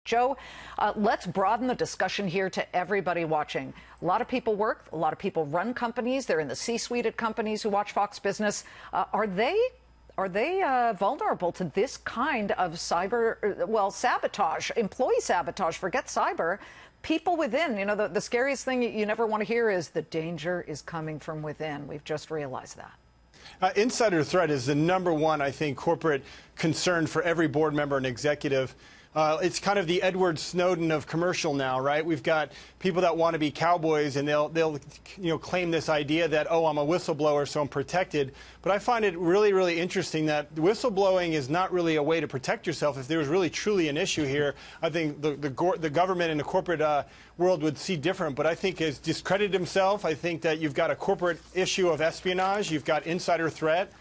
Joe, let's broaden the discussion here to everybody watching. A lot of people work, a lot of people run companies. They're in the C-suite at companies who watch Fox Business. Are they vulnerable to this kind of sabotage, employee sabotage? Forget cyber. People within, you know, the scariest thing you never want to hear is the danger is coming from within. We've just realized that. Insider threat is the #1, I think, corporate concern for every board member and executive. It's kind of the Edward Snowden of commercial now, right? We've got people that want to be cowboys, and they'll claim this idea that, oh, I'm a whistleblower, so I'm protected. But I find it really, really interesting that whistleblowing is not really a way to protect yourself. If there was really truly an issue here, I think the government and the corporate world would see different. But I think it's discredited himself. I think that you've got a corporate issue of espionage. You've got insider threat.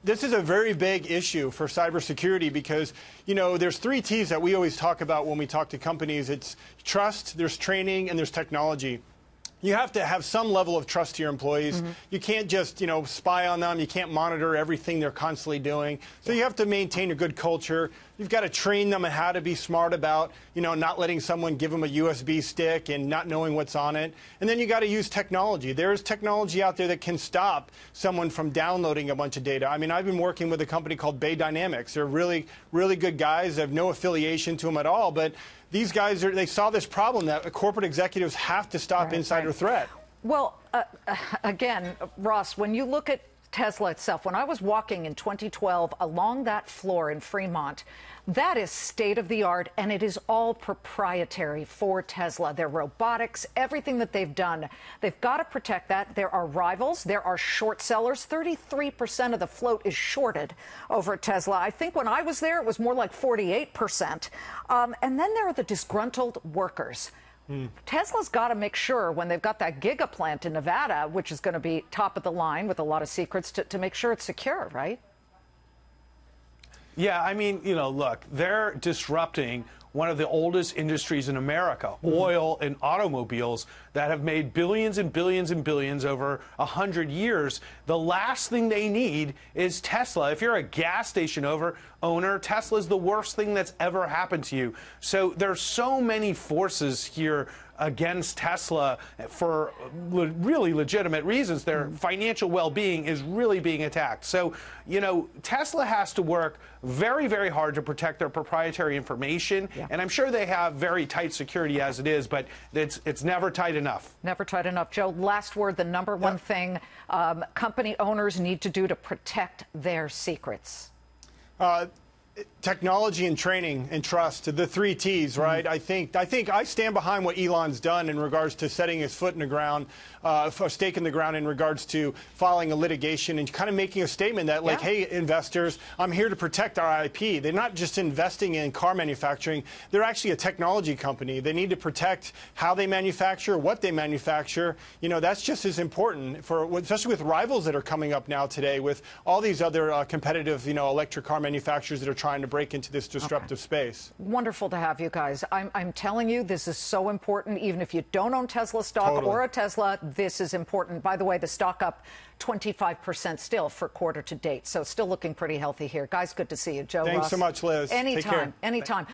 This is a very big issue for cybersecurity because, you know, there's 3 T's that we always talk about when we talk to companies. It's trust, there's training, and there's technology. You have to have some level of trust to your employees. You can't just, spy on them. You can't monitor everything they're constantly doing. So you have to maintain a good culture. You've got to train them on how to be smart about, not letting someone give them a USB stick and not knowing what's on it. And then you got to use technology. There's technology out there that can stop someone from downloading a bunch of data. I mean, I've been working with a company called Bay Dynamics. They're really, really good guys. I have no affiliation to them at all, but these guys, they saw this problem that corporate executives have to stop insider threat. Well, again, Ross, when you look at Tesla itself, when I was walking in 2012 along that floor in Fremont, that is state of the art, and it is all proprietary for Tesla. Their robotics, everything that they've done, they've got to protect that. There are rivals, there are short sellers. 33% of the float is shorted over at Tesla. I think when I was there, it was more like 48%. And then there are the disgruntled workers. Tesla's got to make sure when they've got that giga plant in Nevada, which is going to be top of the line with a lot of secrets, to make sure it's secure, right? Yeah, I mean, look, they're disrupting one of the oldest industries in America, oil and automobiles, that have made billions and billions and billions over 100 years. The last thing they need is Tesla. If you're a gas station owner, Tesla is the worst thing that's ever happened to you. So there's so many forces here against Tesla for really legitimate reasons. Their financial well-being is really being attacked. So, Tesla has to work very, very hard to protect their proprietary information. Yeah. And I'm sure they have very tight security as it is, but it's never tight enough. Never tight enough. Joe, last word, the #1 thing company owners need to do to protect their secrets. Technology and training and trust, the 3 T's, right? I think I stand behind what Elon's done in regards to setting his foot in the ground, a stake in the ground in regards to filing a litigation and kind of making a statement that, like, hey, investors, I'm here to protect our IP. They're not just investing in car manufacturing. They're actually a technology company. They need to protect how they manufacture, what they manufacture. That's just as important, especially with rivals that are coming up now today, with all these other competitive, electric car manufacturers that are trying to break into this disruptive space. Wonderful to have you guys. I'm telling you, this is so important. Even if you don't own Tesla stock or a Tesla, this is important. By the way, the stock up 25% still for quarter to date. So still looking pretty healthy here. Guys, good to see you. Joe, Thanks Ross. so much, Liz. Anytime, anytime.